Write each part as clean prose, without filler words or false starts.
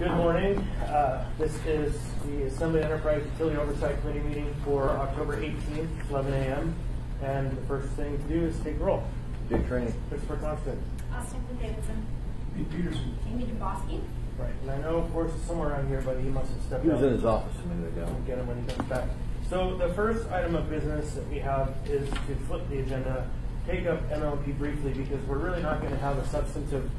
Good morning. This is the Assembly Enterprise Utility Oversight Committee meeting for October 18th, 11 a.m. And the first thing to do is take roll. Big training. Christopher Thompson. Austin Davidson. Pete Peterson. Amy DeBoski. Right. And I know, of course, it's somewhere around here, but he must have stepped out. He was in his office a minute ago. We'll get him when he comes back. So the first item of business that we have is to flip the agenda, take up MLP briefly, because we're really not going to have a substantive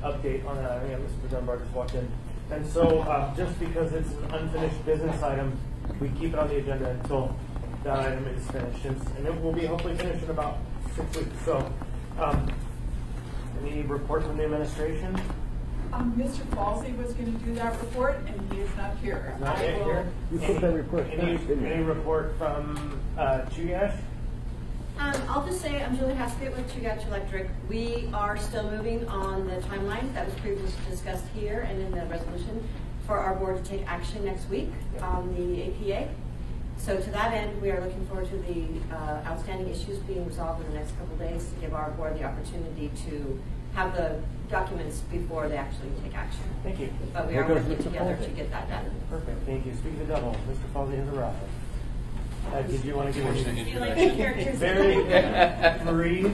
update on that. I think Mr. Dunbar just walked in. And so just because it's an unfinished business item, we keep it on the agenda until that item is finished. And it will be hopefully finished in about 6 weeks. So any report from the administration? Mr. Falsey was going to do that report, and he is not here. Not yet here. You put that report first, didn't you? Any report from Chugash? I'll just say I'm Julie Haskett with Chugach Electric. We are still moving on the timeline that was previously discussed here and in the resolution for our board to take action next week on the APA. So to that end, we are looking forward to the outstanding issues being resolved in the next couple of days to give our board the opportunity to have the documents before they actually take action. Thank you. But we are working together to get that done. Perfect. Thank you. Speak of the devil, Mr. Falsey has arrived. Did you want to give a very Marie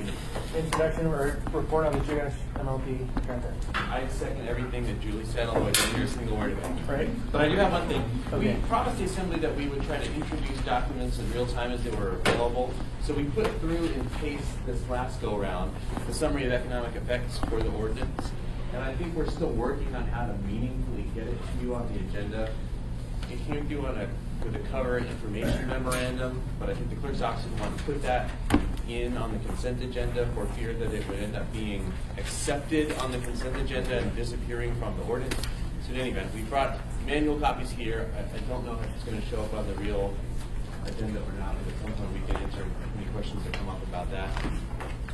introduction or report on the Chugash MLP transaction? I second everything that Julie said, although I didn't hear a single word of it. Right. But I do have one thing. Okay. We promised the Assembly that we would try to introduce documents in real time as they were available. So we put through in paste this last go-round the summary of economic effects for the ordinance. And I think we're still working on how to meaningfully get it to you on the agenda. It came to you with a cover information memorandum, but I think the clerk's office didn't want to put that in on the consent agenda for fear that it would end up being accepted on the consent agenda and disappearing from the ordinance. So in any event, we brought manual copies here. I don't know if it's going to show up on the real agenda or not, but at some point we can answer any questions that come up about that.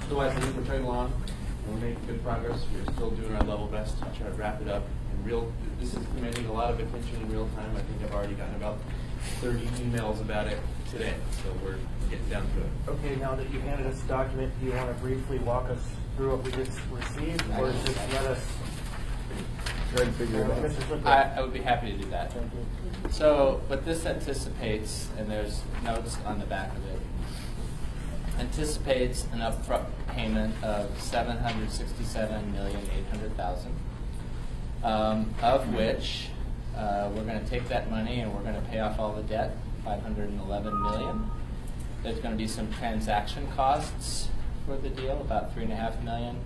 Otherwise, I think we're trudging along. We're making good progress. We're still doing our level best to try to wrap it up in real. This is demanding a lot of attention in real time. I think I've already gotten about 30 emails about it today, so we're getting down to it. Okay, now that you've handed us the document, do you want to briefly walk us through what we just received, or just let us Try to figure it out. Mr. Slipper? I would be happy to do that. Thank you. So what this anticipates, and there's notes on the back of it, anticipates an upfront payment of $767,800,000, of which we're going to take that money and we're going to pay off all the debt, $511 million. There's going to be some transaction costs for the deal, about $3.5 million.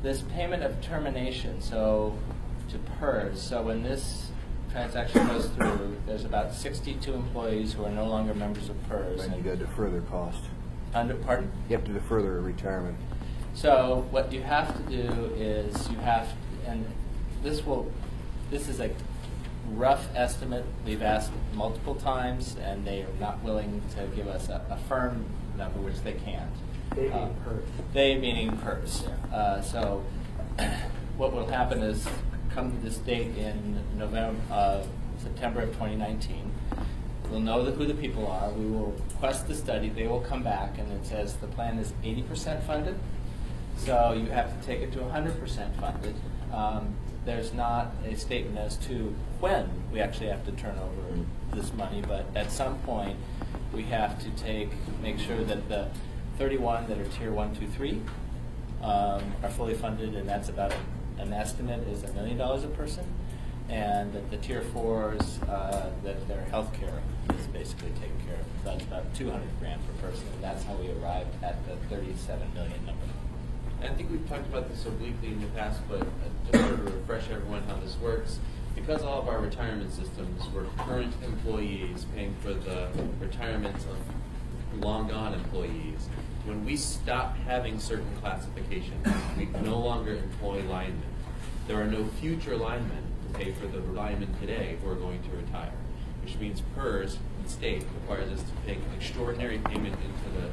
This payment of termination, so to PERS, so when this transaction goes through, there's about 62 employees who are no longer members of PERS. And you got to defer their cost. Pardon? You have to defer their retirement. So what you have to do is you have, and this is a rough estimate. We've asked multiple times, and they are not willing to give us a firm number, which they can't. They mean PERS. They meaning PERS. So what will happen is, come this date in September of 2019, we'll know who the people are. We will request the study. They will come back, and it says the plan is 80% funded. So you have to take it to 100% funded. There's not a statement as to when we actually have to turn over this money, but at some point we have to make sure that the 31 that are tier 1, 2, 3 are fully funded, and that's about an estimate is $1 million a person, and that the tier 4s that their health care is basically taken care of. That's about $200,000 per person, and that's how we arrived at the 37 million number. I think we've talked about this obliquely in the past, but just sort of to refresh everyone how this works. Because all of our retirement systems were current employees paying for the retirements of long gone employees, when we stop having certain classifications, we no longer employ linemen. There are no future linemen to pay for the linemen today who are going to retire, which means PERS, the state, requires us to pay an extraordinary payment into the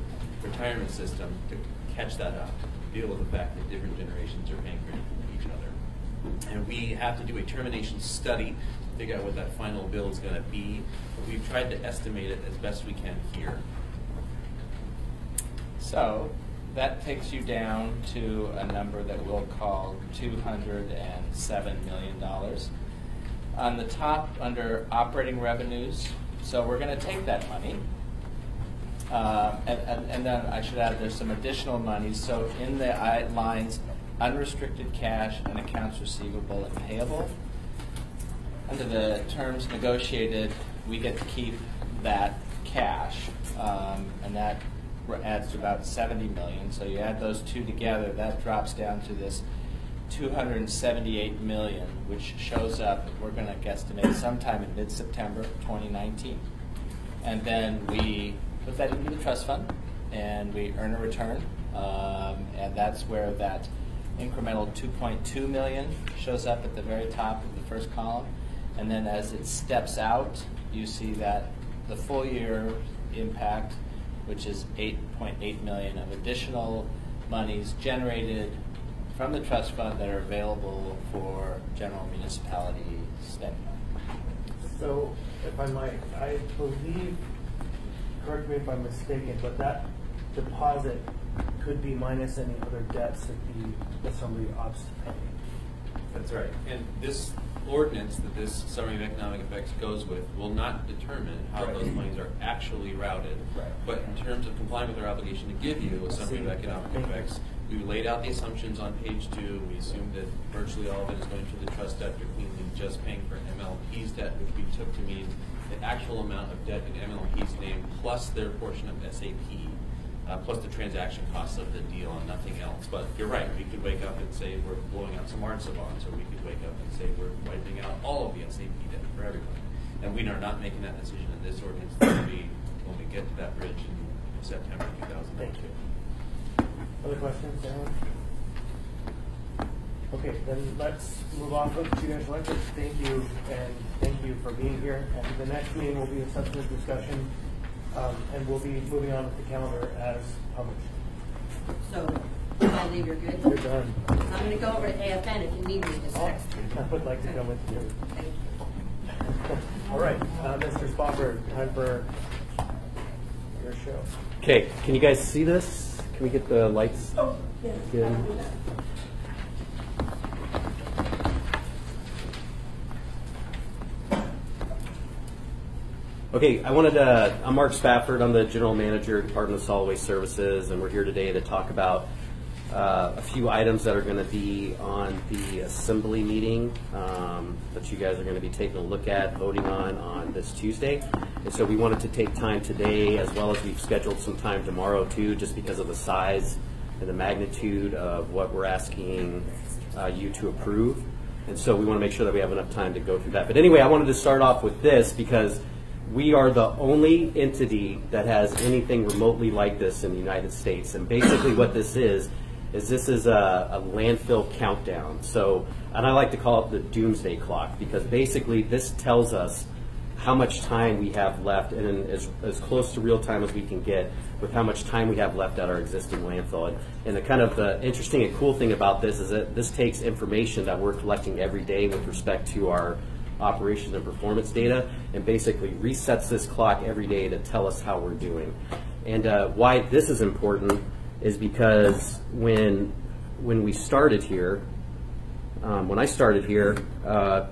retirement system to catch that up, to deal with the fact that different generations are paying for each other. And we have to do a termination study to figure out what that final bill is going to be. But we've tried to estimate it as best we can here. So that takes you down to a number that we'll call $207 million. On the top, under operating revenues, so we're going to take that money. And then I should add there's some additional money. So in the lines, unrestricted cash and accounts receivable and payable, under the terms negotiated, we get to keep that cash, and that adds to about 70 million. So you add those two together, that drops down to this 278 million, which shows up, we're going to guesstimate sometime in mid-September 2019. And then we put that into the trust fund, and we earn a return, and that's where that incremental 2.2 million shows up at the very top of the first column. And then as it steps out, you see that the full year impact, which is 8.8 million of additional monies generated from the trust fund that are available for general municipality spending. So, if I might, I believe, correct me if I'm mistaken, but that deposit could be minus any other debts that the assembly opts to pay. That's right. And this ordinance that this summary of economic effects goes with will not determine how Right. those monies are actually routed. Right. But in terms of complying with our obligation to give you a summary of economic effects, we laid out the assumptions on page 2. We assumed that virtually all of it is going to the trust debt. You're cleanly just paying for MLP's debt, which we took to mean the actual amount of debt in MLP's name plus their portion of SAP. Plus the transaction costs of the deal and nothing else. But you're right, we could wake up and say we're blowing out some ARSA bonds, or we could wake up and say we're wiping out all of the SAP debt for everybody. And we are not making that decision in this ordinance. That will be when we get to that bridge in September 2019. Thank you. Other questions, anyone? Okay, then let's move off of Judicial Electric. Thank you, and thank you for being here. And the next meeting will be a substantive discussion. And we'll be moving on with the calendar as published. So, I believe you're good. You're done. I'm going to go over to AFN if you need me to text. I would like to come with you. Thank you. All right, Mr. Spofford, time for your show. Okay, can you guys see this? Can we get the lights? Oh, yes. Good. Okay, I'm Mark Spafford. I'm the General Manager, Department of Solid Waste Services, and we're here today to talk about a few items that are going to be on the assembly meeting that you guys are going to be taking a look at, voting on this Tuesday. And so we wanted to take time today, as well as we've scheduled some time tomorrow too, just because of the size and the magnitude of what we're asking you to approve. And so we want to make sure that we have enough time to go through that. But anyway, I wanted to start off with this because we are the only entity that has anything remotely like this in the United States. And basically what this is a landfill countdown. So, and I like to call it the doomsday clock, because basically this tells us how much time we have left, and as close to real time as we can get with how much time we have left at our existing landfill. And the kind of the interesting and cool thing about this is that this takes information that we're collecting every day with respect to our operations and performance data, and basically resets this clock every day to tell us how we're doing. And why this is important is because when we started here, when I started here,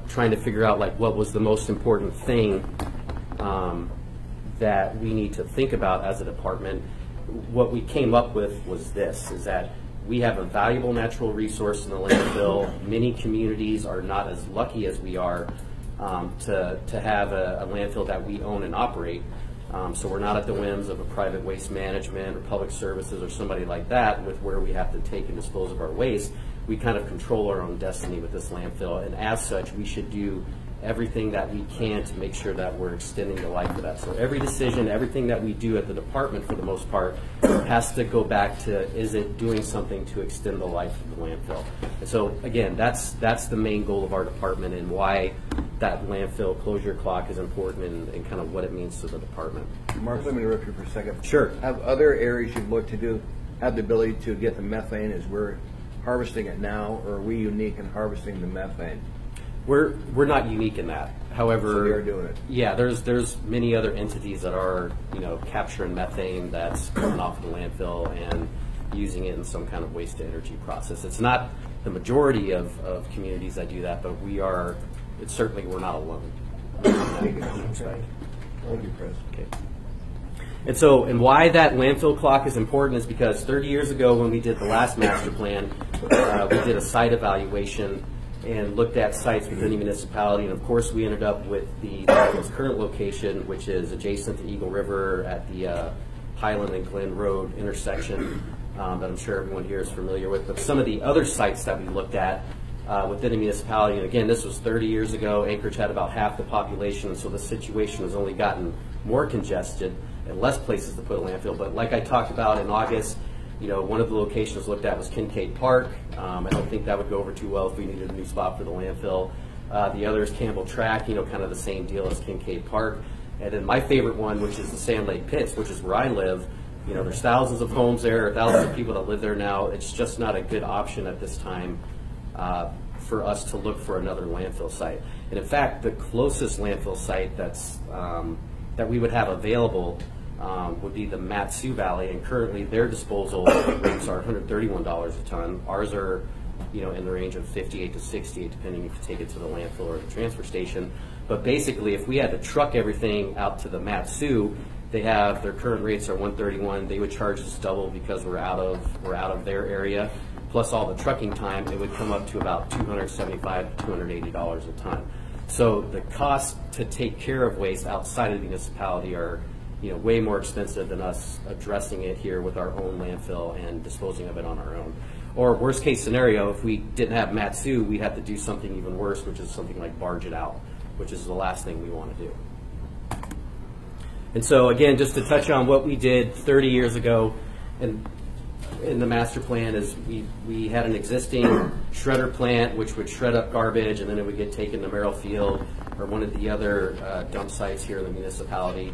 trying to figure out like what was the most important thing that we need to think about as a department, what we came up with was this: is that we have a valuable natural resource in the landfill. Many communities are not as lucky as we are to have a landfill that we own and operate. So we're not at the whims of a private waste management or public services or somebody like that with where we have to take and dispose of our waste. We kind of control our own destiny with this landfill, and as such, we should do everything that we can to make sure that we're extending the life of that. So every decision, everything that we do at the department, for the most part, has to go back to, is it doing something to extend the life of the landfill? And so again, that's the main goal of our department, and why that landfill closure clock is important, and kind of what it means to the department. Mark, let me interrupt you for a second. Sure. Have other areas you've looked to do have the ability to get the methane as we're harvesting it now, or are we unique in harvesting the methane? We're not unique in that. However, So we are doing it. Yeah, there's many other entities that are capturing methane that's coming off of the landfill and using it in some kind of waste to energy process. It's not the majority of communities that do that, but we are it's certainly we're not alone. Thank you, Chris. Okay. And why that landfill clock is important is because 30 years ago when we did the last master plan, we did a site evaluation and looked at sites within the municipality, and of course we ended up with the landfill's current location, which is adjacent to Eagle River at the Highland and Glen Road intersection that I'm sure everyone here is familiar with. But some of the other sites that we looked at within the municipality, and again, this was 30 years ago, Anchorage had about half the population, and so the situation has only gotten more congested and less places to put a landfill. But like I talked about in August, one of the locations looked at was Kincaid Park. I don't think that would go over too well if we needed a new spot for the landfill. The other is Campbell Track, kind of the same deal as Kincaid Park. And then my favorite one, which is the Sand Lake Pits, which is where I live. There's thousands of homes there, thousands of people that live there now. It's just not a good option at this time for us to look for another landfill site. And in fact, the closest landfill site that we would have available would be the Mat-Su Valley, and currently their disposal rates are $131 a ton. Ours are, in the range of $58 to $68, depending if you take it to the landfill or the transfer station. But basically, if we had to truck everything out to the Mat-Su, their current rates are $131. They would charge us double because we're out of their area. Plus all the trucking time, it would come up to about $275 to $280 a ton. So the cost to take care of waste outside of the municipality are way more expensive than us addressing it here with our own landfill and disposing of it on our own. Or worst case scenario, if we didn't have Mat-Su, we'd have to do something even worse, which is something like barge it out, which is the last thing we want to do. And so again, just to touch on what we did 30 years ago in the master plan is we had an existing shredder plant which would shred up garbage, and then it would get taken to Merrill Field or one of the other dump sites here in the municipality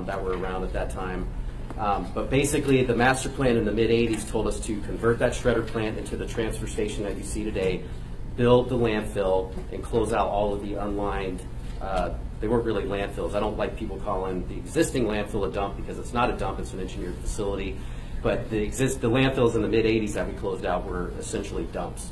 that were around at that time. But basically the master plan in the mid-'80s told us to convert that shredder plant into the transfer station that you see today, build the landfill, and close out all of the unlined, they weren't really landfills. I don't like people calling the existing landfill a dump because it's not a dump, it's an engineered facility. But the landfills in the mid-'80s that we closed out were essentially dumps.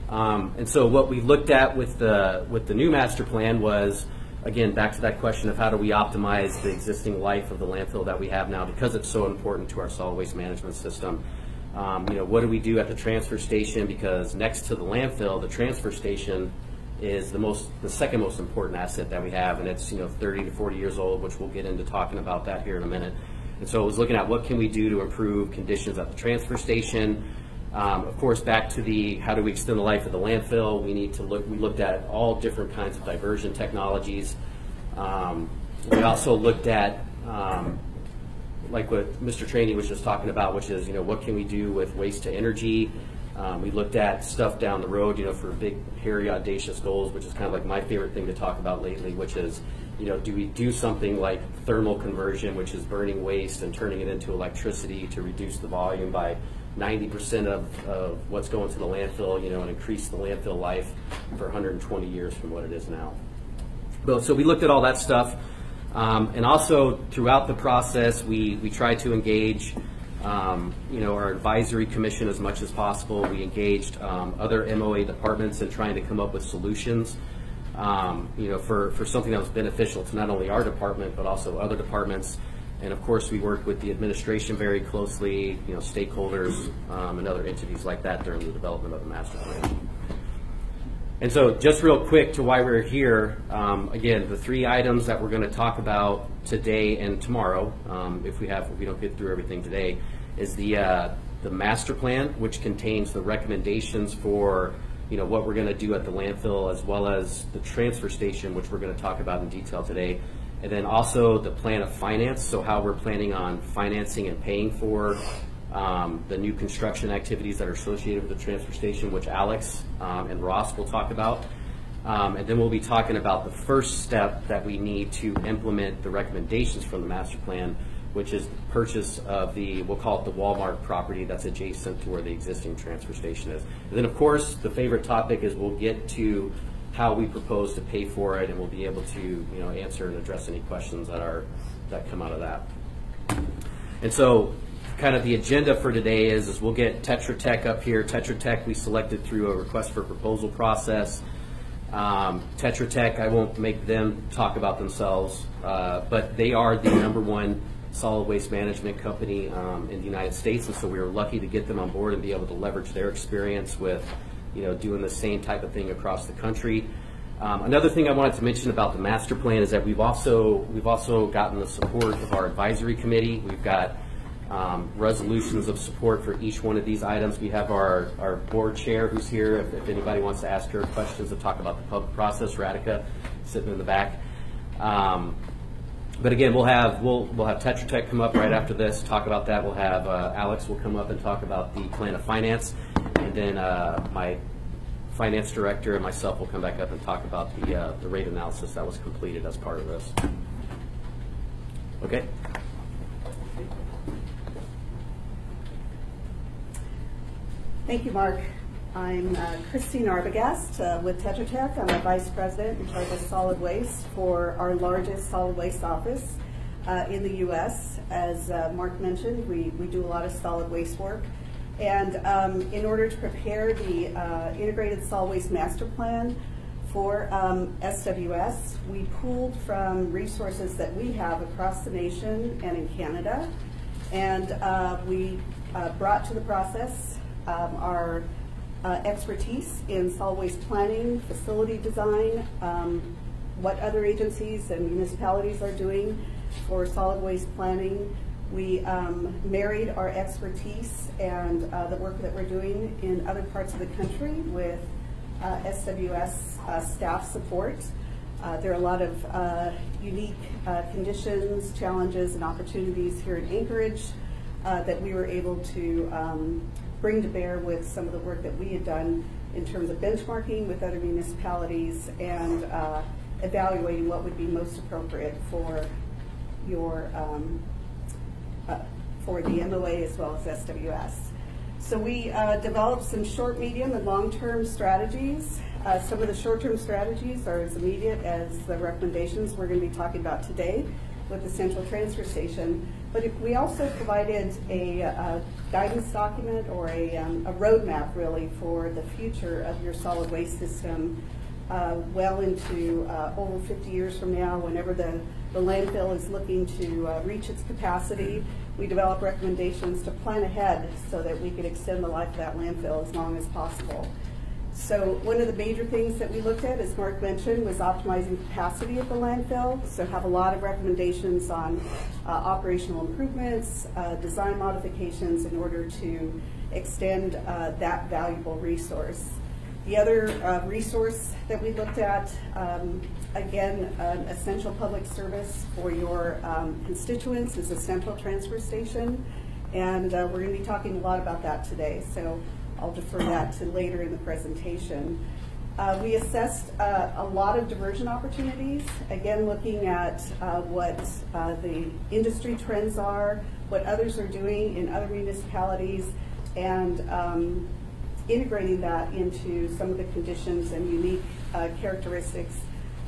And so what we looked at with the new master plan was, again, back to that question of how do we optimize the existing life of the landfill that we have now, because it's so important to our solid waste management system. What do we do at the transfer station? Because next to the landfill, the transfer station is the second most important asset that we have, and it's 30 to 40 years old, which we'll get into talking about that here in a minute. And so I was looking at what can we do to improve conditions at the transfer station. Of course, back to how do we extend the life of the landfill? We looked at all different kinds of diversion technologies. We also looked at like what Mr. Traney was just talking about, which is what can we do with waste to energy. We looked at stuff down the road, for big, hairy, audacious goals, which is kind of like my favorite thing to talk about lately, which is, do we do something like thermal conversion, which is burning waste and turning it into electricity to reduce the volume by 90% of what's going to the landfill, and increase the landfill life for 120 years from what it is now. So we looked at all that stuff. And also throughout the process, we tried to engage our advisory commission as much as possible. We engaged other MOA departments in trying to come up with solutions, for something that was beneficial to not only our department but also other departments. And of course, we worked with the administration very closely, stakeholders and other entities like that during the development of the master plan. And so just real quick to why we're here, again, the 3 items that we're going to talk about today and tomorrow, if we don't get through everything today, is the master plan, which contains the recommendations for what we're going to do at the landfill, as well as the transfer station, which we're going to talk about in detail today. And then also the plan of finance, so how we're planning on financing and paying for the new construction activities that are associated with the transfer station, which Alex and Ross will talk about. And then we'll be talking about the first step that we need to implement the recommendations from the master plan, which is the purchase of we'll call it the Walmart property that's adjacent to where the existing transfer station is. And then of course, the favorite topic is we'll get to how we propose to pay for it, and we'll be able to answer and address any questions that come out of that. And so kind of the agenda for today is we'll get Tetra Tech up here. Tetra Tech we selected through a request for proposal process. Tetra Tech, I won't make them talk about themselves, but they are the #1 solid waste management company in the United States, and so we were lucky to get them on board and be able to leverage their experience with, doing the same type of thing across the country. Another thing I wanted to mention about the master plan is that we've also gotten the support of our advisory committee. We've got resolutions of support for each one of these items. We have our board chair who's here if anybody wants to ask her questions to talk about the public process, Radhika, sitting in the back. But again, we'll have Tetra Tech come up right after this, talk about that. We'll have Alex will come up and talk about the plan of finance, and then my finance director and myself will come back up and talk about the rate analysis that was completed as part of this. Okay. Thank you, Mark. I'm Christine Arbogast with Tetra Tech. I'm a vice president in charge of solid waste for our largest solid waste office in the U.S. As Mark mentioned, we do a lot of solid waste work. And in order to prepare the Integrated Solid Waste Master Plan for SWS, we pulled from resources that we have across the nation and in Canada. And we brought to the process our expertise in solid waste planning, facility design, what other agencies and municipalities are doing for solid waste planning. We married our expertise and the work that we're doing in other parts of the country with SWS staff support. There are a lot of unique conditions, challenges, and opportunities here in Anchorage that we were able to bring to bear with some of the work that we had done in terms of benchmarking with other municipalities and evaluating what would be most appropriate for your for the MOA as well as SWS. So we developed some short, medium, and long-term strategies. Some of the short-term strategies are as immediate as the recommendations we're going to be talking about today with the Central Transfer Station. But we also provided a guidance document or a roadmap, really, for the future of your solid waste system well into over 50 years from now, whenever the landfill is looking to reach its capacity. We develop recommendations to plan ahead so that we could extend the life of that landfill as long as possible. So one of the major things that we looked at, as Mark mentioned, was optimizing capacity of the landfill. So have a lot of recommendations on operational improvements, design modifications in order to extend that valuable resource. The other resource that we looked at, again, an essential public service for your constituents is a Central Transfer Station. And we're going to be talking a lot about that today. So I'll defer that to later in the presentation. We assessed a lot of diversion opportunities, again looking at what the industry trends are, what others are doing in other municipalities, and integrating that into some of the conditions and unique characteristics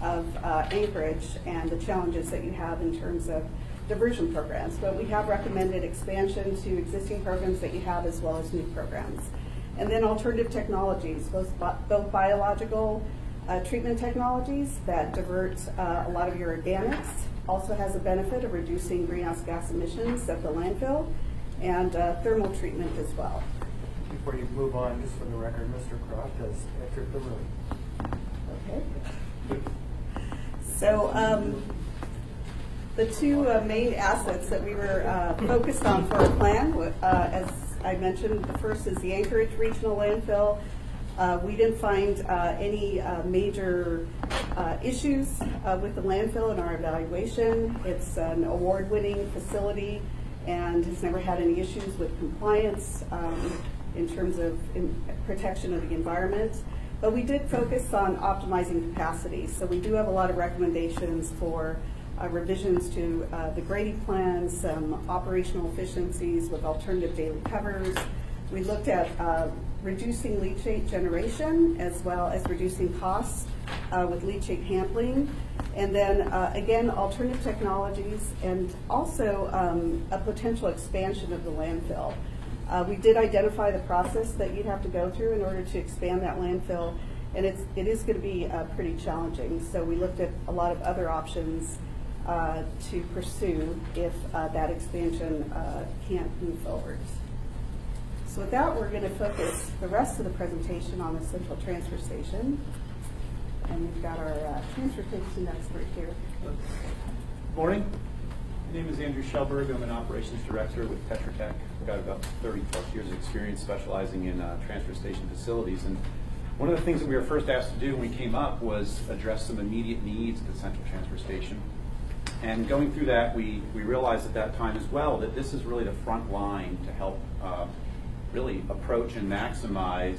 of Anchorage and the challenges that you have in terms of diversion programs. But we have recommended expansion to existing programs that you have as well as new programs. And then alternative technologies, both biological treatment technologies that divert a lot of your organics, also has a benefit of reducing greenhouse gas emissions at the landfill, and thermal treatment as well. Before you move on, just for the record, Mr. Croft has entered the room. Okay. So the two main assets that we were focused on for our plan, as I mentioned, the first is the Anchorage Regional Landfill. We didn't find any major issues with the landfill in our evaluation. It's an award-winning facility and has never had any issues with compliance in terms of protection of the environment. But we did focus on optimizing capacity. So we do have a lot of recommendations for revisions to the grading plans, some operational efficiencies with alternative daily covers. We looked at reducing leachate generation as well as reducing costs with leachate handling. And then again, alternative technologies and also a potential expansion of the landfill. We did identify the process that you'd have to go through in order to expand that landfill, And it is going to be pretty challenging. So we looked at a lot of other options to pursue if that expansion can't move forward. So with that, we're going to focus the rest of the presentation on the central transfer station. And we've got our transportation expert here. Morning. My name is Andrew Shelberg. I'm an operations director with Tetra Tech. I've got about 30 plus years of experience specializing in transfer station facilities. And one of the things that we were first asked to do when we came up was address some immediate needs at the central transfer station. And going through that, we realized at that time as well that this is really the front line to help really approach and maximize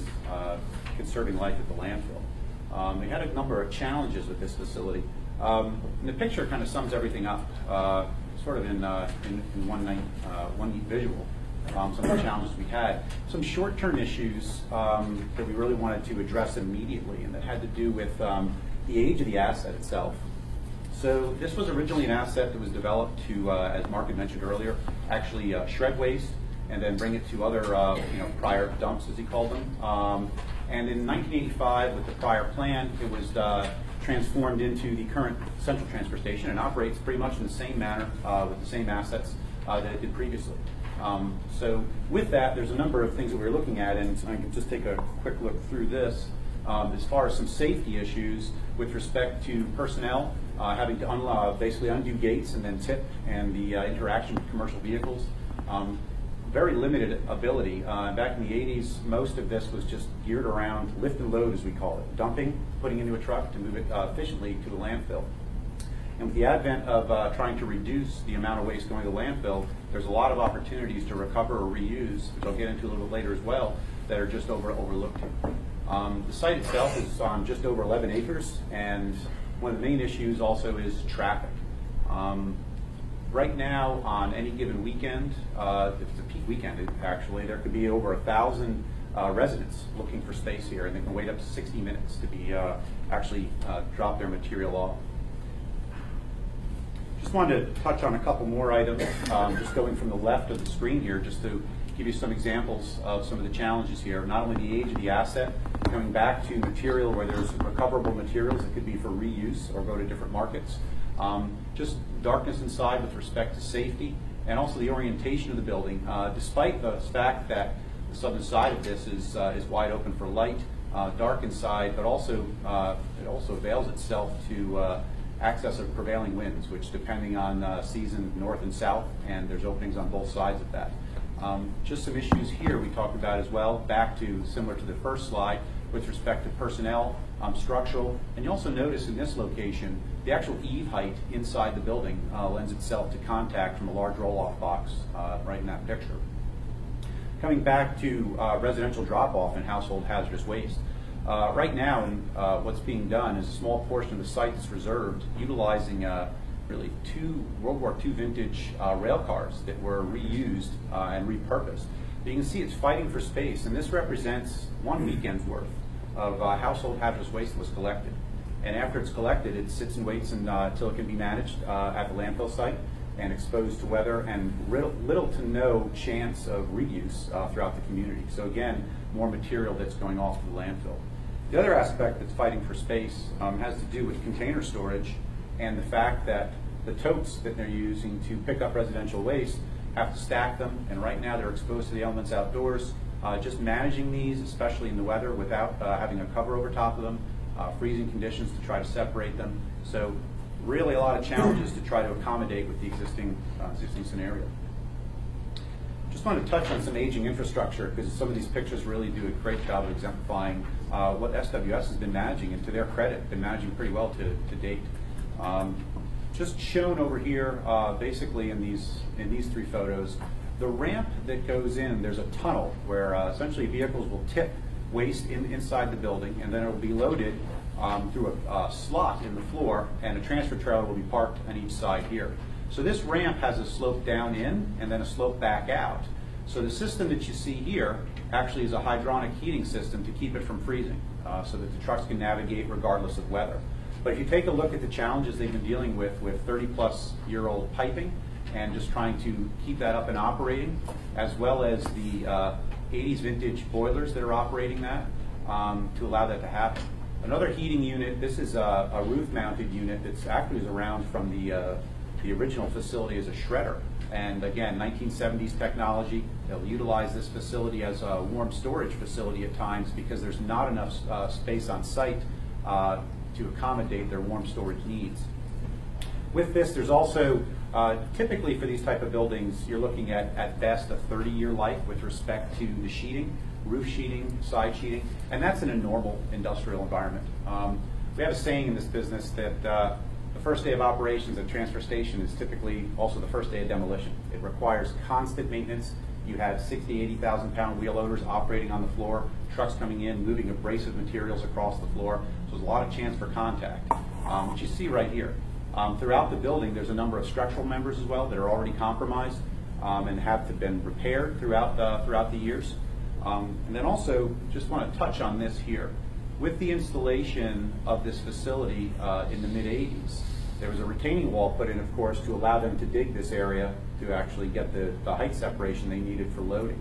conserving life at the landfill. We had a number of challenges with this facility. And the picture kind of sums everything up, sort of in one neat visual. Some of the challenges we had. Some short-term issues that we really wanted to address immediately, and that had to do with the age of the asset itself. So this was originally an asset that was developed to, as Mark had mentioned earlier, actually shred waste and then bring it to other prior dumps, as he called them. And in 1985, with the prior plan, it was transformed into the current central transfer station and operates pretty much in the same manner with the same assets that it did previously. So with that, there's a number of things that we're looking at, and I can just take a quick look through this. As far as some safety issues with respect to personnel, having to basically undo gates and then tip, and the interaction with commercial vehicles. Very limited ability. Back in the 80s, most of this was just geared around lift and load, as we call it, dumping, putting into a truck to move it efficiently to the landfill. And with the advent of trying to reduce the amount of waste going to the landfill, there's a lot of opportunities to recover or reuse, which I'll get into a little bit later as well, that are just overlooked. The site itself is on just over 11 acres, and one of the main issues also is traffic. Right now, on any given weekend, if it's a peak weekend actually, there could be over 1,000 residents looking for space here, and they can wait up to 60 minutes to be actually drop their material off. Just wanted to touch on a couple more items, just going from the left of the screen here, just to give you some examples of some of the challenges here. Not only the age of the asset, going back to material where there's recoverable materials that could be for reuse or go to different markets. Just darkness inside with respect to safety, and also the orientation of the building. Despite the fact that the southern side of this is wide open for light, dark inside, but also it also avails itself to access of prevailing winds, which depending on season, north and south, and there's openings on both sides of that. Just some issues here we talked about as well, back to similar to the first slide with respect to personnel, structural, and you also notice in this location the actual eave height inside the building lends itself to contact from a large roll-off box right in that picture. Coming back to residential drop-off and household hazardous waste. Right now, what's being done is a small portion of the site that's reserved, utilizing really 2 World War II vintage rail cars that were reused and repurposed. But you can see it's fighting for space, and this represents one weekend's worth of household hazardous waste that was collected. And after it's collected, it sits and waits until it can be managed at the landfill site and exposed to weather, and little to no chance of reuse throughout the community. So again, more material that's going off to the landfill. The other aspect that's fighting for space has to do with container storage and the fact that the totes that they're using to pick up residential waste have to stack them, and right now they're exposed to the elements outdoors. Just managing these, especially in the weather, without having a cover over top of them, freezing conditions to try to separate them. So really a lot of challenges to try to accommodate with the existing scenario. Just want to touch on some aging infrastructure, because some of these pictures really do a great job of exemplifying what SWS has been managing, and to their credit, been managing pretty well to date. Just shown over here, basically in these 3 photos, the ramp that goes in, there's a tunnel where essentially vehicles will tip waste inside the building, and then it will be loaded through a slot in the floor, and a transfer trailer will be parked on each side here. So this ramp has a slope down in and then a slope back out. So the system that you see here actually is a hydronic heating system to keep it from freezing, so that the trucks can navigate regardless of weather. But if you take a look at the challenges they've been dealing with 30-plus-year-old piping, and just trying to keep that up and operating, as well as the 80s vintage boilers that are operating that, to allow that to happen. Another heating unit, this is a roof-mounted unit that's actually was around from the original facility as a shredder. And again, 1970s technology. They'll utilize this facility as a warm storage facility at times because there's not enough space on site to accommodate their warm storage needs. With this, there's also, typically for these type of buildings, you're looking at best a 30-year life with respect to the sheeting, roof sheeting, side sheeting, and that's in a normal industrial environment. We have a saying in this business that the first day of operations at a transfer station is typically also the first day of demolition. It requires constant maintenance. You have 60, 80,000 pound wheel loaders operating on the floor, trucks coming in, moving abrasive materials across the floor. So there's a lot of chance for contact, which you see right here. Throughout the building, there's a number of structural members as well that are already compromised and have been repaired throughout the years. And then also, just want to touch on this here. With the installation of this facility in the mid-'80s, there was a retaining wall put in, of course, to allow them to dig this area to actually get the height separation they needed for loading.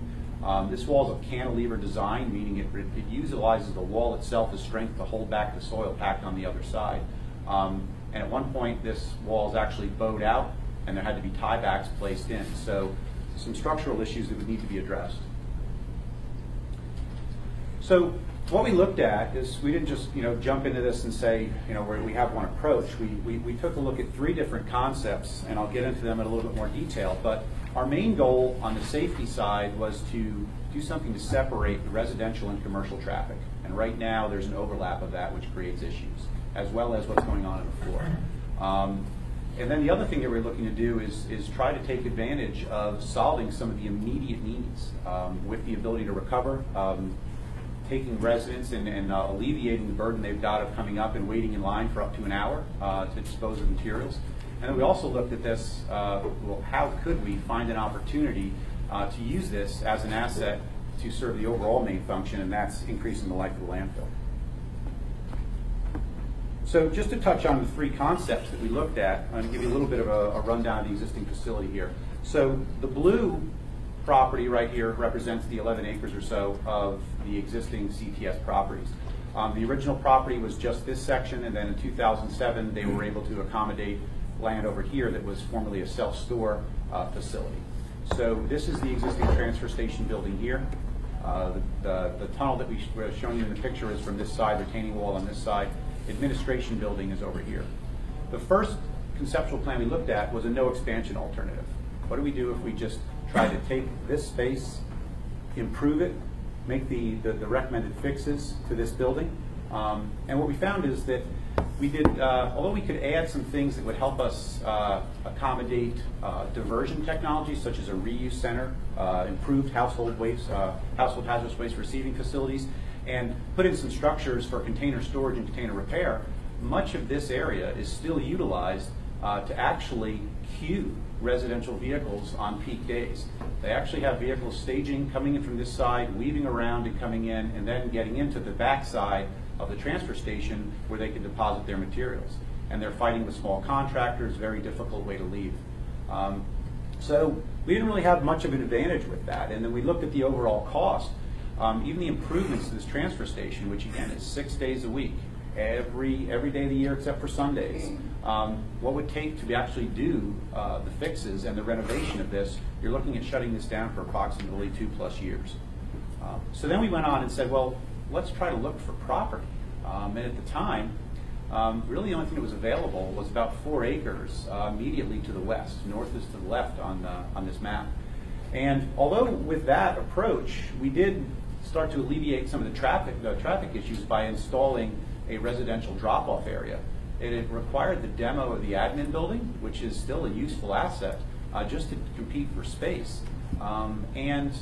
This wall is a cantilever design, meaning it utilizes the wall itself as strength to hold back the soil packed on the other side. And at one point, this wall is actually bowed out, and there had to be tiebacks placed in. So some structural issues that would need to be addressed. So what we looked at is we didn't just jump into this and say we have one approach. We took a look at 3 different concepts, and I'll get into them in a little bit more detail. But our main goal on the safety side was to do something to separate the residential and commercial traffic. And right now there's an overlap of that, which creates issues, as well as what's going on in the floor. And then the other thing that we're looking to do is try to take advantage of solving some of the immediate needs with the ability to recover, taking residents and alleviating the burden they've got of coming up and waiting in line for up to an hour to dispose of materials. And then we also looked at this, well, how could we find an opportunity to use this as an asset to serve the overall main function, and that's increasing the life of the landfill. So just to touch on the 3 concepts that we looked at, I'm going to give you a little bit of a rundown of the existing facility here. So the blue property right here represents the 11 acres or so of the existing CTS properties. The original property was just this section, and then in 2007 they were able to accommodate land over here that was formerly a self-store facility. So this is the existing transfer station building here. The tunnel that we were showing you in the picture is from this side, retaining wall on this side. Administration building is over here. The first conceptual plan we looked at was a no expansion alternative. What do we do if we just try to take this space, improve it, make the recommended fixes to this building? And what we found is that we did, although we could add some things that would help us accommodate diversion technology, such as a reuse center, improved household hazardous waste receiving facilities, and put in some structures for container storage and container repair, much of this area is still utilized to actually queue residential vehicles on peak days. They actually have vehicles staging, coming in from this side, weaving around and coming in, and then getting into the back side of the transfer station where they can deposit their materials. And they're fighting with small contractors, very difficult way to leave. So we didn't really have much of an advantage with that. And then we looked at the overall cost. Even the improvements to this transfer station, which again is 6 days a week, every day of the year except for Sundays, what would take to actually do the fixes and the renovation of this, you're looking at shutting this down for approximately 2+ years. So then we went on and said, well, let's try to look for property. And at the time, really the only thing that was available was about 4 acres immediately to the west. North is to the left on this map. And although with that approach, we did start to alleviate some of the traffic issues by installing a residential drop-off area. It required the demo of the admin building, which is still a useful asset, just to compete for space. And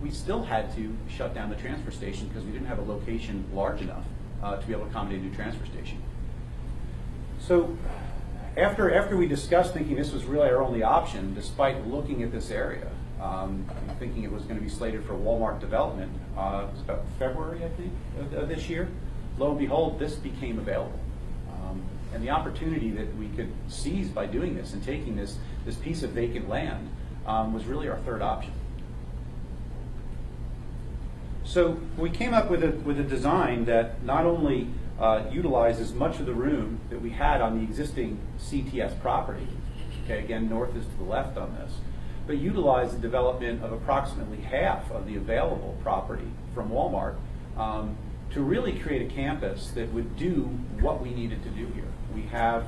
we still had to shut down the transfer station because we didn't have a location large enough to be able to accommodate a new transfer station. So after we discussed thinking this was really our only option, despite looking at this area, thinking it was going to be slated for Walmart development, it was about February, I think, of this year. Lo and behold, this became available. And the opportunity that we could seize by doing this and taking this piece of vacant land was really our third option. So we came up with a design that not only utilizes much of the room that we had on the existing CTS property, okay, again, north is to the left on this, but utilize the development of approximately half of the available property from Walmart to really create a campus that would do what we needed to do here. We have,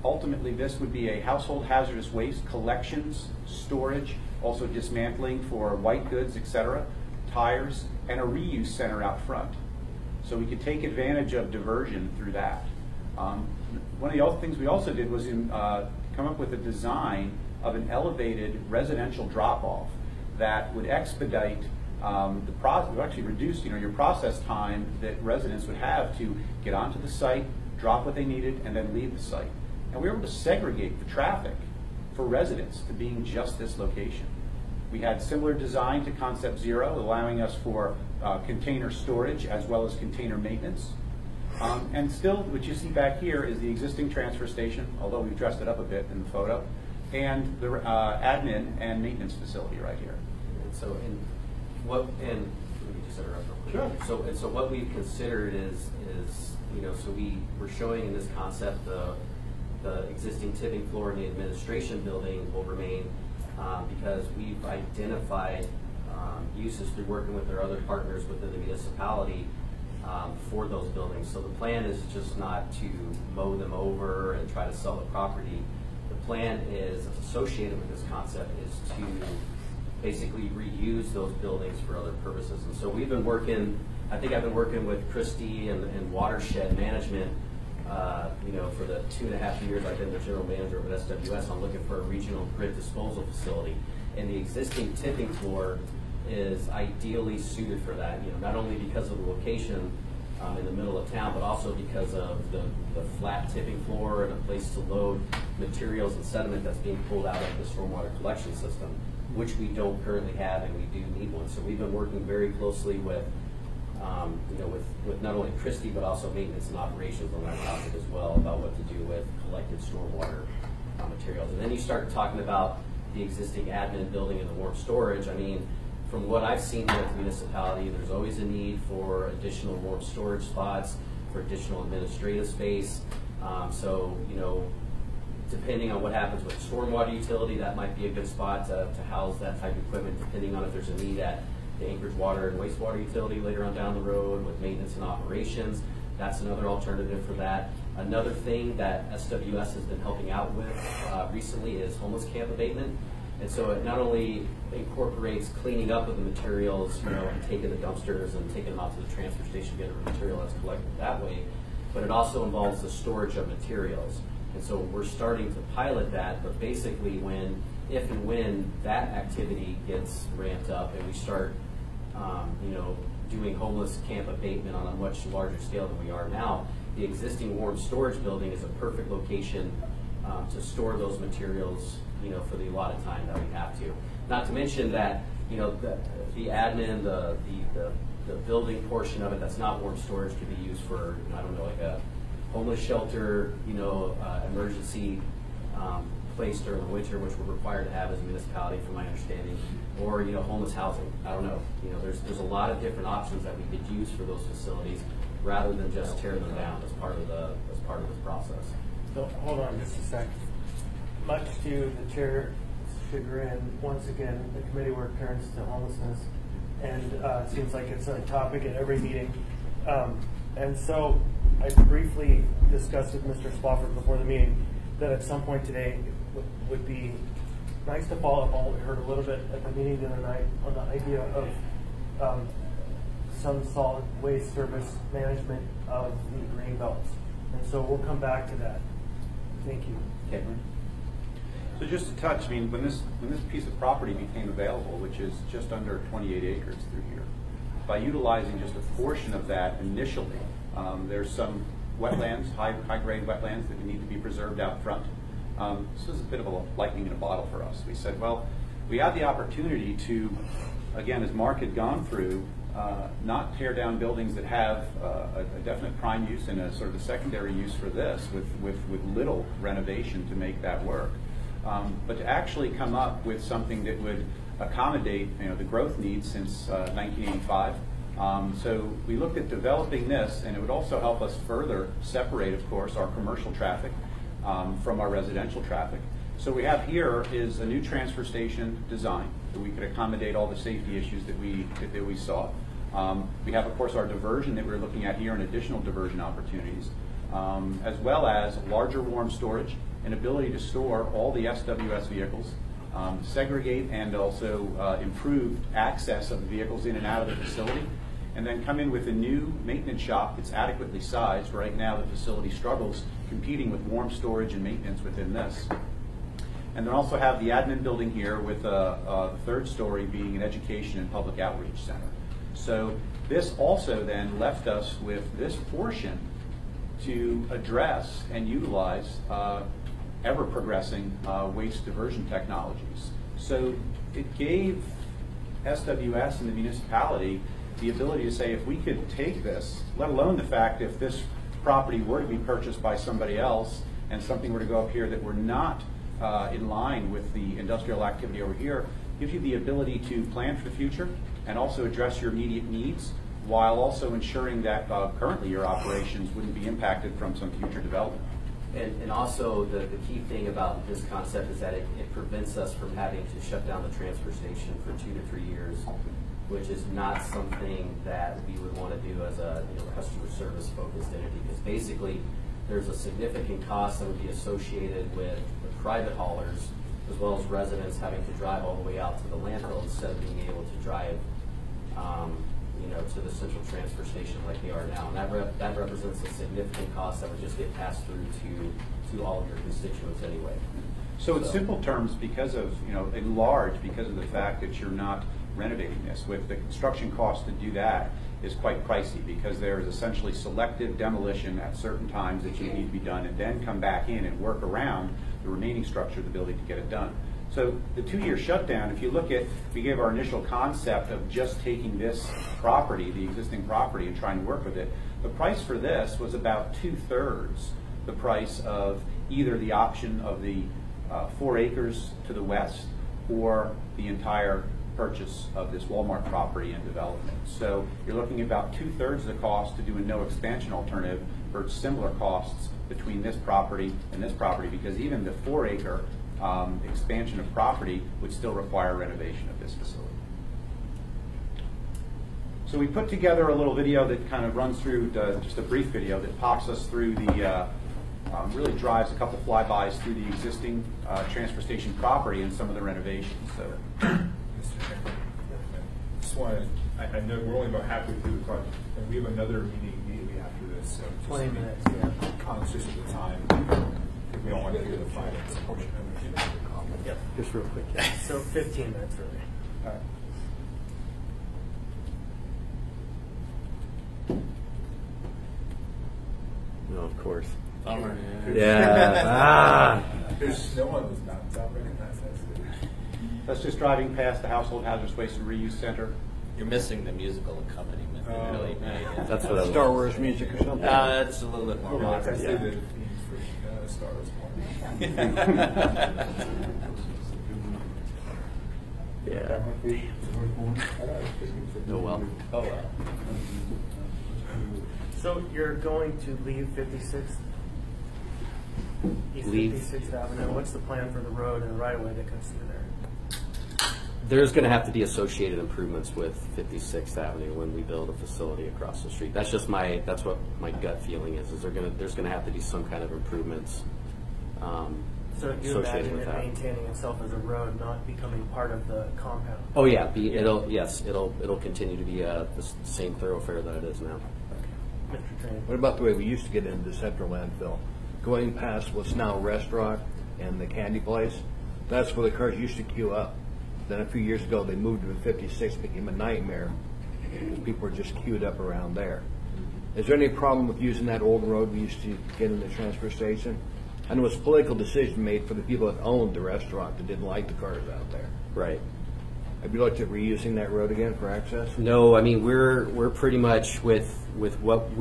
ultimately this would be a household hazardous waste collections, storage, also dismantling for white goods, etc., tires, and a reuse center out front. So we could take advantage of diversion through that. One of the other things we also did was come up with a design of an elevated residential drop-off that would expedite the process, would actually reduce your process time that residents would have to get onto the site, drop what they needed, and then leave the site. And we were able to segregate the traffic for residents to being just this location. We had similar design to Concept Zero, allowing us for container storage as well as container maintenance. And still, what you see back here is the existing transfer station, although we've dressed it up a bit in the photo, and the admin and maintenance facility right here. And let me just interrupt real quick. Sure. So what we've considered is so we're showing in this concept the existing tipping floor in the administration building will remain because we've identified uses through working with our other partners within the municipality for those buildings. So the plan is just not to mow them over and try to sell the property. The plan is associated with this concept is to basically reuse those buildings for other purposes. And so we've been working, I think I've been working with Christy and Watershed Management for the 2.5 years I've been the general manager of SWS on looking for a regional grid disposal facility. And the existing tipping floor is ideally suited for that, not only because of the location in the middle of town, but also because of the flat tipping floor and a place to load materials and sediment that's being pulled out of the stormwater collection system, which we don't currently have, and we do need one. So we've been working very closely with not only Christie, but also maintenance and operations on that topic as well, about what to do with collected stormwater materials. And then you start talking about the existing admin building and the warm storage. I mean, from what I've seen with the municipality, there's always a need for additional warm storage spots, for additional administrative space. Depending on what happens with the stormwater utility, that might be a good spot to house that type of equipment, depending on if there's a need at the Anchorage Water and Wastewater Utility later on down the road with maintenance and operations. That's another alternative for that. Another thing that SWS has been helping out with recently is homeless camp abatement. And so it not only incorporates cleaning up of the materials, and taking the dumpsters and taking them out to the transfer station, getting the material that's collected that way, but it also involves the storage of materials. And so we're starting to pilot that, but basically if and when that activity gets ramped up and we start, doing homeless camp abatement on a much larger scale than we are now, the existing warm storage building is a perfect location to store those materials, for the allotted time that we have to. Not to mention that, the admin, the building portion of it that's not warm storage could be used for, like a homeless shelter, emergency place during the winter, which we're required to have as a municipality, from my understanding, or homeless housing. I don't know. There's a lot of different options that we could use for those facilities, rather than just tear them down as part of this process. So hold on just a sec. Much to the chair's chagrin, once again, the committee work turns to homelessness, and it seems like it's a topic at every meeting. And so I briefly discussed with Mr. Spofford before the meeting that at some point today would be nice to follow up on what we heard a little bit at the meeting the other night on the idea of some solid waste service management of the green belts. And so we'll come back to that. Thank you. Okay. So just to touch, when this piece of property became available, which is just under 28 acres through here, by utilizing just a portion of that initially, there's some wetlands, high-grade wetlands that need to be preserved out front. This was a bit of a lightning in a bottle for us. We said, well, we had the opportunity to, again, as Mark had gone through, not tear down buildings that have a definite prime use and a sort of a secondary use for this with little renovation to make that work. But to actually come up with something that would accommodate the growth needs since 1985. So we looked at developing this, and it would also help us further separate, of course, our commercial traffic from our residential traffic. So we have here is a new transfer station design that we could accommodate all the safety issues that we saw. We have, of course, our diversion that we're looking at here and additional diversion opportunities, as well as larger warm storage and ability to store all the SWS vehicles, segregate and also improve access of the vehicles in and out of the facility, and then come in with a new maintenance shop that's adequately sized. Right now the facility struggles competing with warm storage and maintenance within this. And then also have the admin building here with the third story being an education and public outreach center. So this also then left us with this portion to address and utilize ever progressing waste diversion technologies. So it gave SWS and the municipality the ability to say, if we could take this, let alone the fact if this property were to be purchased by somebody else and something were to go up here that were not in line with the industrial activity over here, gives you the ability to plan for the future and also address your immediate needs, while also ensuring that currently your operations wouldn't be impacted from some future development. And also the key thing about this concept is that it prevents us from having to shut down the transfer station for 2 to 3 years, which is not something that we would want to do as a customer service focused entity, because basically there's a significant cost that would be associated with the private haulers as well as residents having to drive all the way out to the landfill instead of being able to drive to the central transfer station like they are now. And that represents a significant cost that would just get passed through to all of your constituents anyway. So in simple terms, because of, in large, because of the fact that you're not renovating this, with the construction cost to do that is quite pricey, because there is essentially selective demolition at certain times that you need to be done, and then come back in and work around the remaining structure, the ability to get it done. So the 2-year shutdown, if you look at, we gave our initial concept of just taking this property, the existing property, and trying to work with it, the price for this was about 2/3 the price of either the option of the 4 acres to the west or the entire purchase of this Walmart property and development. So you're looking at about 2/3 the cost to do a no expansion alternative for similar costs between this property and this property, because even the 4-acre expansion of property would still require renovation of this facility. So we put together a little video that kind of runs through, just a brief video that pops us through the, really drives a couple flybys through the existing transfer station property and some of the renovations. So, I know we're only about halfway through the project, and we have another meeting immediately after this. So 20 minutes, yeah. Conscious of the time, if we don't want to hear the finance portion of it. Yep. Just real quick. So 15 minutes really. all right. No, of course. Bummer. Yeah. There's snow on those mountains out there. That's just driving past the Household Hazardous Waste and Reuse Center. You're missing the musical accompaniment. Really, That's what I was. Star Wars music or something? It's a little bit more Like I modern. said, the themes for Star Wars. Yeah. Oh well. Oh well. So you're going to leave 56th? East Leave. 56th Avenue. What's the plan for the road and the right of way that comes through there? There's going to have to be associated improvements with 56th Avenue when we build a facility across the street. That's just that's what my gut feeling is there's going to have to be some kind of improvements So you associated imagine with it that. maintaining itself as a road, not becoming part of the compound? Oh yeah, it'll continue to be the same thoroughfare that it is now. Mr. Train. What about the way we used to get into the central landfill? Going past what's now a restaurant and the candy place, that's where the cars used to queue up. Then a few years ago, they moved to 56, became a nightmare. People were just queued up around there. Is there any problem with using that old road we used to get in the transfer station? I know it was a political decision made for the people that owned the restaurant that didn't like the cars out there. Right. Have you looked at reusing that road again for access? No, I mean we're pretty much with what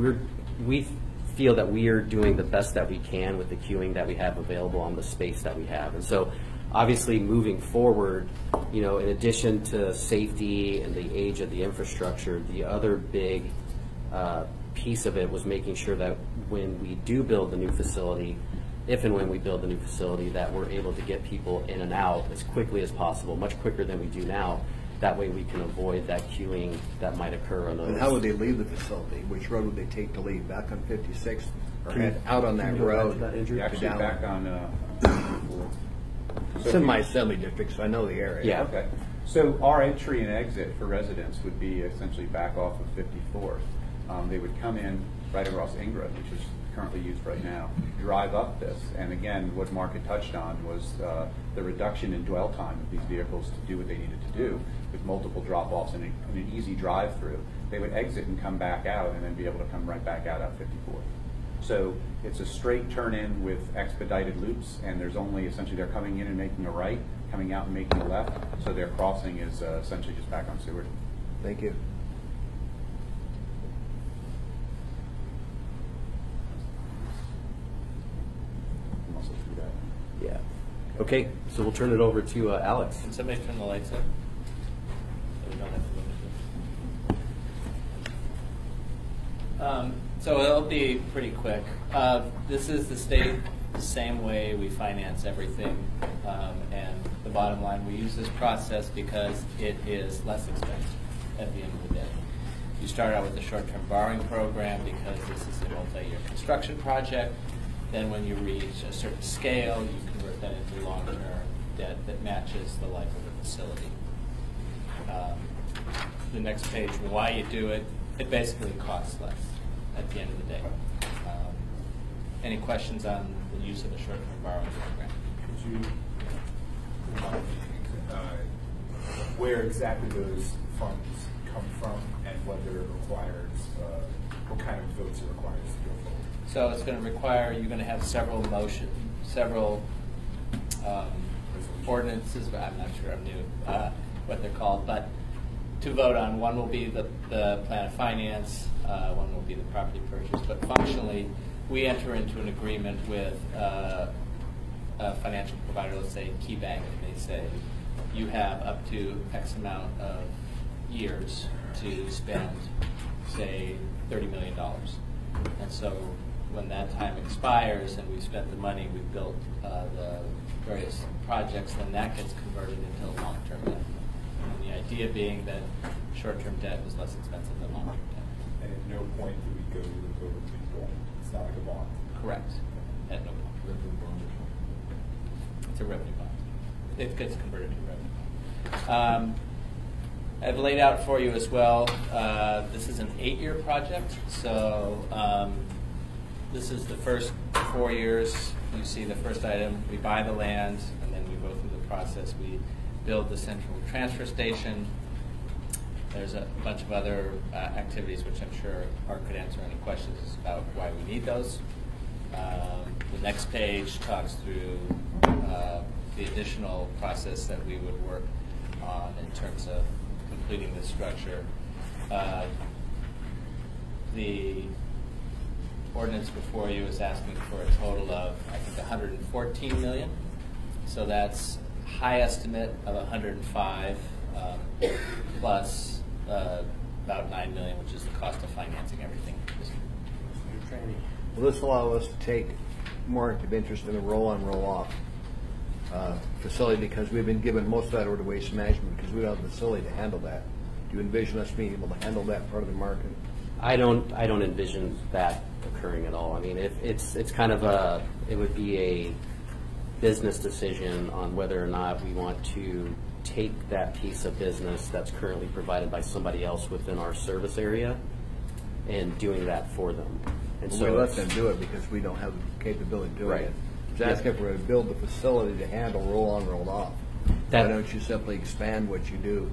we feel that we are doing the best that we can with the queuing that we have available on the space that we have, and so obviously, moving forward, in addition to safety and the age of the infrastructure, the other big piece of it was making sure that when we do build the new facility, if and when we build the new facility, that we're able to get people in and out as quickly as possible, much quicker than we do now. That way we can avoid that queuing that might occur on those. And how would they leave the facility? Which road would they take to leave? Back on 56th or head out on that road? Actually, back on. It's in my assembly district, so I know the area. Yeah. Okay. So our entry and exit for residents would be essentially back off of 54th. They would come in right across Ingram, which is currently used right now, drive up this, and again, what Mark had touched on was the reduction in dwell time of these vehicles to do what they needed to do with multiple drop-offs and an easy drive-through. They would exit and come back out and then be able to come right back out at 54th. So it's a straight turn-in with expedited loops, and there's only essentially they're coming in and making a right, coming out and making a left, so their crossing is essentially just back on Seward. Thank you. I'm also through that. Yeah. Okay, so we'll turn it over to Alex. Can somebody turn the lights up? So we don't have to go into this. So it'll be pretty quick. This is the state, the same way we finance everything. And the bottom line, we use this process because it is less expensive at the end of the day. You start out with a short-term borrowing program because this is a multi-year construction project. Then when you reach a certain scale, you convert that into long-term debt that matches the life of the facility. The next page, why you do it, it basically costs less at the end of the day. Any questions on the use of the short-term borrowing program? Could you where exactly those funds come from and whether it requires, what kind of votes it requires to go forward? So it's going to require, you're going to have several ordinances, but I'm not sure I'm new what they're called, but to vote on. One will be the plan of finance, one will be the property purchase, but functionally we enter into an agreement with a financial provider, let's say KeyBank, and they say you have up to X amount of years to spend, say, $30 million. And so when that time expires and we've spent the money, we've built the various projects, then that gets converted into long-term debt. And the idea being that short-term debt is less expensive than long-term debt. And at no point do we go to the vote of people. It's not like a bond. Correct. At no point. It's a revenue bond. It gets converted to revenue bond. I've laid out for you as well, this is an 8-year project, so this is the first 4 years. You see the first item, we buy the land, and then we go through the process. We build the central transfer station. There's a bunch of other activities which I'm sure Art could answer any questions about why we need those. The next page talks through the additional process that we would work on in terms of completing the structure. The ordinance before you is asking for a total of, I think, 114 million. So that's high estimate of 105 plus about 9 million, which is the cost of financing everything. Will this allow us to take more active interest in the roll-on, roll-off facility, because we've been given most of that over to Waste Management because we don't have the facility to handle that? Do you envision us being able to handle that part of the market? I don't envision that occurring at all. I mean, it's kind of it would be a business decision on whether or not we want to take that piece of business that's currently provided by somebody else within our service area and doing that for them. And Well, so we let them do it because we don't have the capability of doing Right. it. Just asking if we're going to build the facility to handle roll-on, roll-off. That- Why don't you simply expand what you do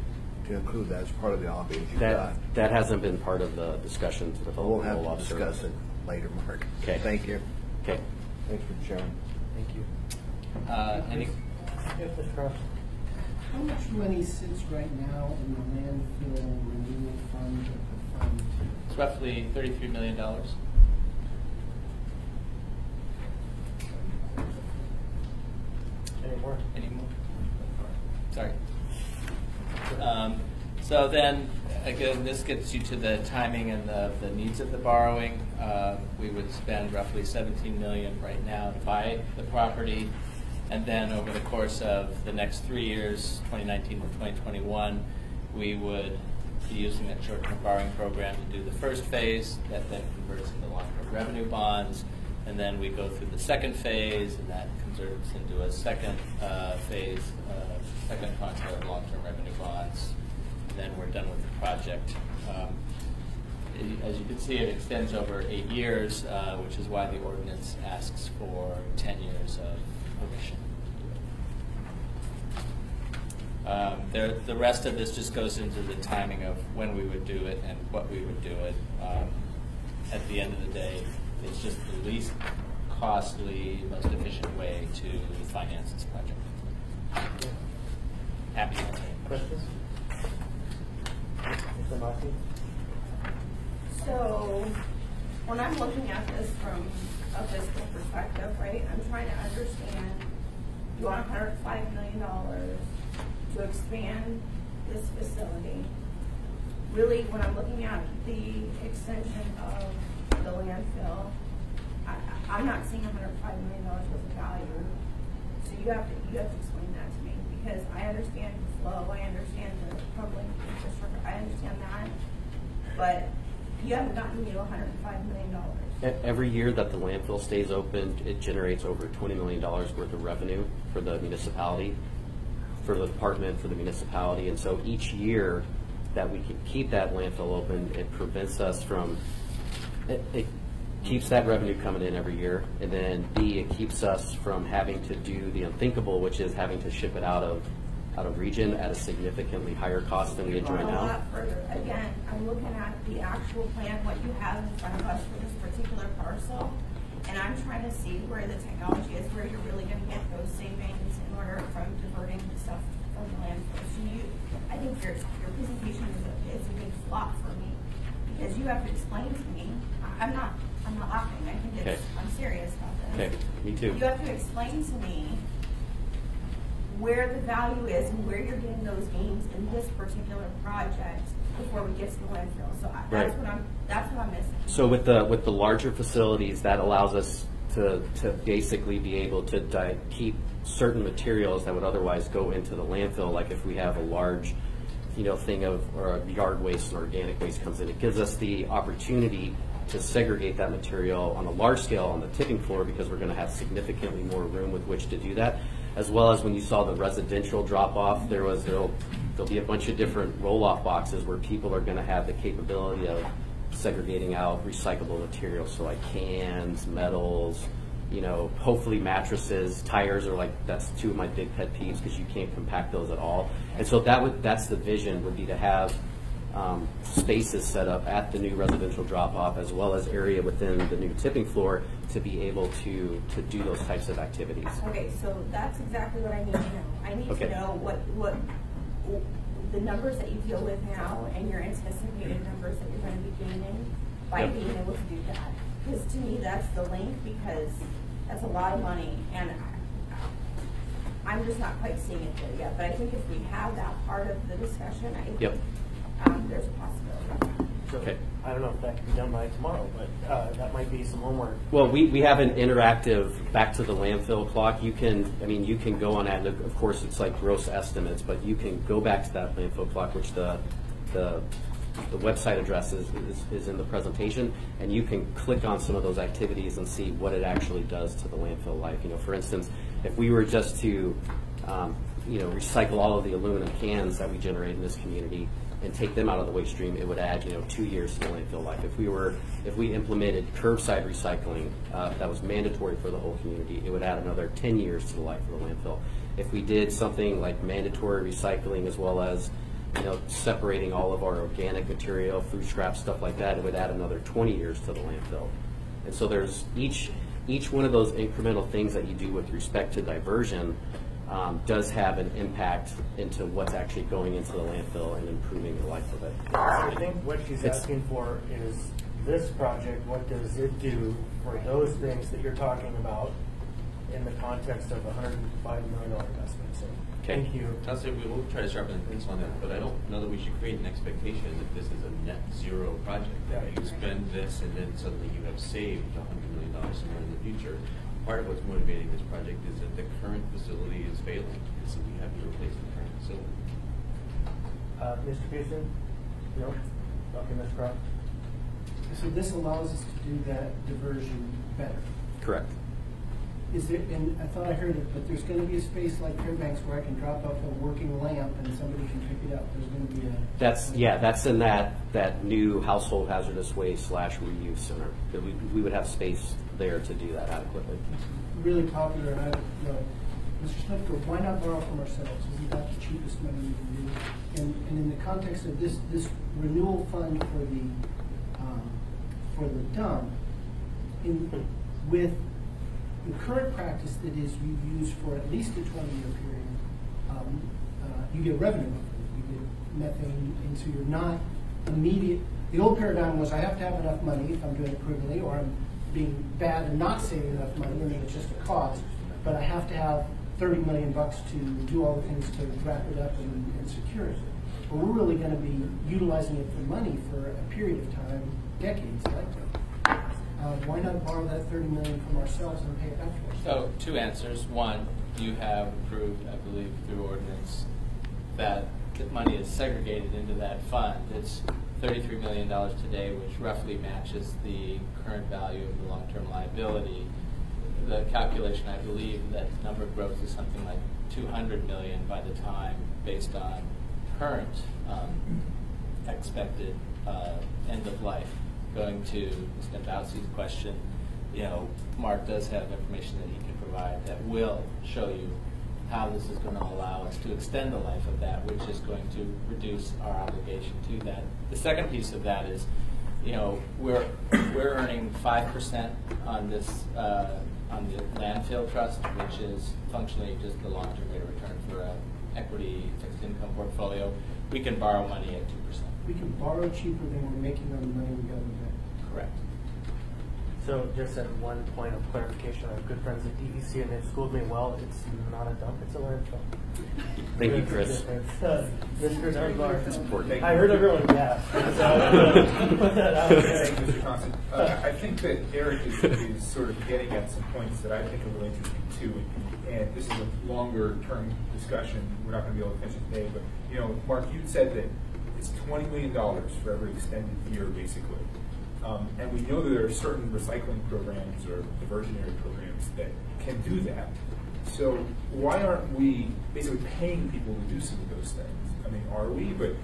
to include that as part of the options you've got? that hasn't been part of the discussions with the We'll have roll-off to discuss service. it later, Mark. Okay. Thank you. Okay. Thanks for sharing. Thank you. Any? Yes, Mr. Cross. How much money sits right now in the landfill renewal fund of the fund? It's roughly $33 million. Any more? Any more? So then, again, this gets you to the timing and the needs of the borrowing. We would spend roughly $17 million right now to buy the property, and then over the course of the next 3 years, 2019 to 2021, we would be using that short-term borrowing program to do the first phase, that then converts into long-term revenue bonds, and then we go through the second phase, and that converts into a second phase, second tranche of long-term revenue bonds. Then we're done with the project. As you can see, it extends over 8 years, which is why the ordinance asks for 10 years of permission. The rest of this just goes into the timing of when we would do it and what we would do it. At the end of the day, it's just the least costly, most efficient way to finance this project. Happy to answer any questions. So, when I'm looking at this from a fiscal perspective, right, I'm trying to understand, you want $105 million to expand this facility. Really, when I'm looking at the extension of the landfill, I'm not seeing $105 million worth of value. So you have to explain that to me, because I understand the flow, I understand the public infrastructure, I understand that, but you haven't gotten me to $105 million. Every year that the landfill stays open, it generates over $20 million worth of revenue for the municipality, for the department, for the municipality. And so each year that we can keep that landfill open, it prevents us from, it keeps that revenue coming in every year. And then B, it keeps us from having to do the unthinkable, which is having to ship it out of region at a significantly higher cost than we enjoy now. A lot further. Again, I'm looking at the actual plan, what you have in front of us for this particular parcel, and I'm trying to see where the technology is, where you're really going to get those savings in order from diverting the stuff from the landfill. So I think your presentation is a big flop for me, because you have to explain to me. I'm not laughing. I think I'm serious about this. Okay, me too. You have to explain to me where the value is and where you're getting those gains in this particular project before we get to the landfill. So that's what I'm missing. So with the larger facilities, that allows us to basically be able to keep certain materials that would otherwise go into the landfill. Like if we have a large, thing of or yard waste and organic waste comes in, it gives us the opportunity to segregate that material on a large scale on the tipping floor, because we're going to have significantly more room with which to do that. As well as when you saw the residential drop-off, there'll be a bunch of different roll-off boxes where people are going to have the capability of segregating out recyclable materials, so like cans, metals, hopefully mattresses, tires are that's two of my big pet peeves, because you can't compact those at all. And so that's the vision, would be to have spaces set up at the new residential drop-off, as well as area within the new tipping floor, to be able to do those types of activities. Okay, so that's exactly what I need to know. I need to know what the numbers that you deal with now and your anticipated numbers that you're going to be gaining by being able to do that. Because to me, that's the link, because that's a lot of money, and I'm just not quite seeing it there yet. But I think if we have that part of the discussion, I think there's a possibility. So, okay. I don't know if that can be done by tomorrow, but that might be some homework. Well, we have an interactive back to the landfill clock. You can go on that, and of course it's like gross estimates, but you can go back to that landfill clock, which the website address is in the presentation, and you can click on some of those activities and see what it actually does to the landfill life. For instance, if we were just to recycle all of the aluminum cans that we generate in this community and take them out of the waste stream, it would add 2 years to the landfill life. If we implemented curbside recycling that was mandatory for the whole community, it would add another 10 years to the life of the landfill. If we did something like mandatory recycling, as well as separating all of our organic material, food scraps, stuff like that, it would add another 20 years to the landfill. And so there's each one of those incremental things that you do with respect to diversion does have an impact into what's actually going into the landfill and improving the life of it. I think what she's asking for is this project, what does it do for those things that you're talking about in the context of a $105 million investment. So Okay. thank you. I'll say we will try to sharpen the pencil on that, but I don't know that we should create an expectation that this is a net zero project. That you spend this and then suddenly you have saved $100 million somewhere in the future. Part of what's motivating this project is that the current facility is failing, so we have to replace the current facility. Mr. Pearson? No? Okay, Ms. Croft? So this allows us to do that diversion better. Correct. Is there, and I thought I heard it, but there's going to be a space like Fairbanks where I can drop off a working lamp and somebody can pick it up. There's going to be a... That's in that new household hazardous waste / reuse center. That we would have space there to do that adequately. It's really popular, and Mr. Smith, why not borrow from ourselves? Isn't that the cheapest money we can do? And in the context of this renewal fund for the dump, with the current practice that is you use for at least a 20-year period, you get revenue. You get methane, and so you're not immediate. The old paradigm was I have to have enough money if I'm doing it prudently, or I'm being bad and not saving enough money, and then it's just a cost. But I have to have $30 million to do all the things to wrap it up and secure it. But we're really going to be utilizing it for money for a period of time, decades likely. Why not borrow that $30 million from ourselves and pay it back to ourselves? So, two answers. One, you have approved, I believe, through ordinance that the money is segregated into that fund. It's $33 million today, which roughly matches the current value of the long-term liability. The calculation, I believe, that number of growth is something like $200 million by the time, based on current expected end of life. Going to Ms. Bowsey's question, Mark does have information that he can provide that will show you how this is going to allow us to extend the life of that, which is going to reduce our obligation to that. The second piece of that is, we're earning 5% on this on the landfill trust, which is functionally just the long-term rate of return for an equity fixed income portfolio. We can borrow money at 2%. We can borrow cheaper than we're making on the money we got in the bank. Correct. So just at one point of clarification, I have good friends at DEC and they've schooled me well. It's not a dump, it's a landfill. Thank you, Chris. Mr. Dunbar. important. I heard everyone gasp. So put that out there. Thank you, Mr. Thompson. I think that Eric is sort of getting at some points that I think are really interesting too. And this is a longer term discussion. We're not going to be able to finish it today. But Mark, you said that it's $20 million for every extended year, basically. And we know that there are certain recycling programs or diversionary programs that can do that. So why aren't we basically paying people to do some of those things? I mean, are we? But,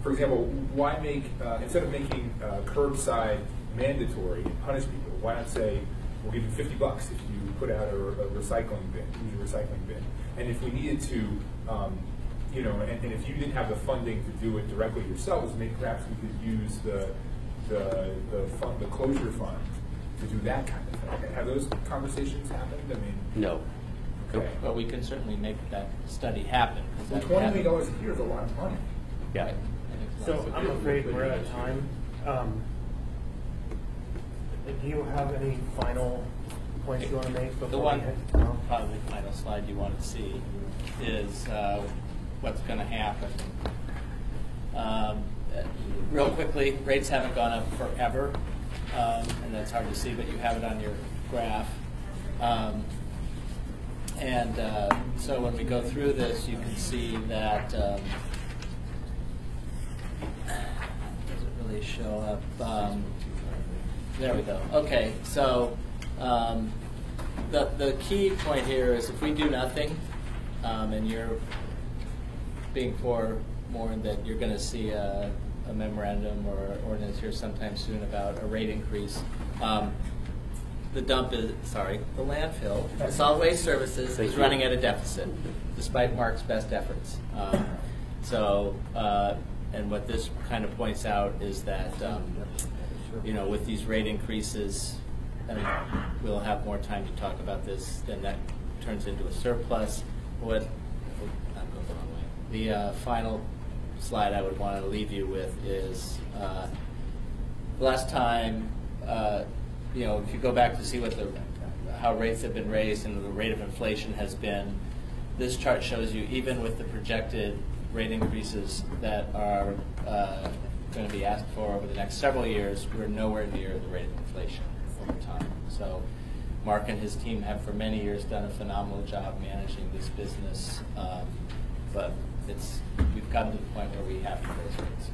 for example, why make, instead of making curbside mandatory and punish people, why not say, we'll give you $50 if you put out a recycling bin, use a recycling bin. And if we needed to, and if you didn't have the funding to do it directly yourselves, maybe perhaps we could use the closure fund to do that kind of thing. Have those conversations happened? I mean, No. okay. But we can certainly make that study happen. Well, $20 million a year is a lot of money. Yeah. So I'm afraid we're out of time. Do you have any final points you want to make before The one we head to tomorrow? probably final slide you want to see is what's going to happen. Real quickly, rates haven't gone up forever, and that's hard to see, but you have it on your graph. So when we go through this, you can see that does it really show up? There we go. Okay, so the key point here is if we do nothing, and you're being forewarned that you're going to see a memorandum or ordinance here sometime soon about a rate increase. The landfill, the solid waste services is running at a deficit, despite Mark's best efforts. And what this kind of points out is that, with these rate increases, and we'll have more time to talk about this, then that turns into a surplus. The final slide I would want to leave you with is last time, if you go back to see what the how rates have been raised and the rate of inflation has been, this chart shows you even with the projected rate increases that are going to be asked for over the next several years, we're nowhere near the rate of inflation over time. So Mark and his team have for many years done a phenomenal job managing this business, but we've gotten to the point where we have to raise rates.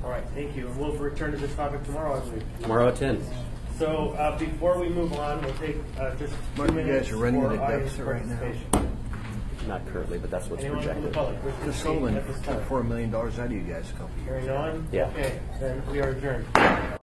All right, thank you. And we'll return to this topic tomorrow, I believe. Tomorrow at 10. So before we move on, we'll take just 2 Mark, you minutes guys are running for at a audience deficit right now. participation. Not currently, but that's what's Anyone from the projected. public wish to Just speak Sullivan at this took time? $4 million out of you guys a couple of years Hearing ago. no one? Yeah. Okay, then we are adjourned.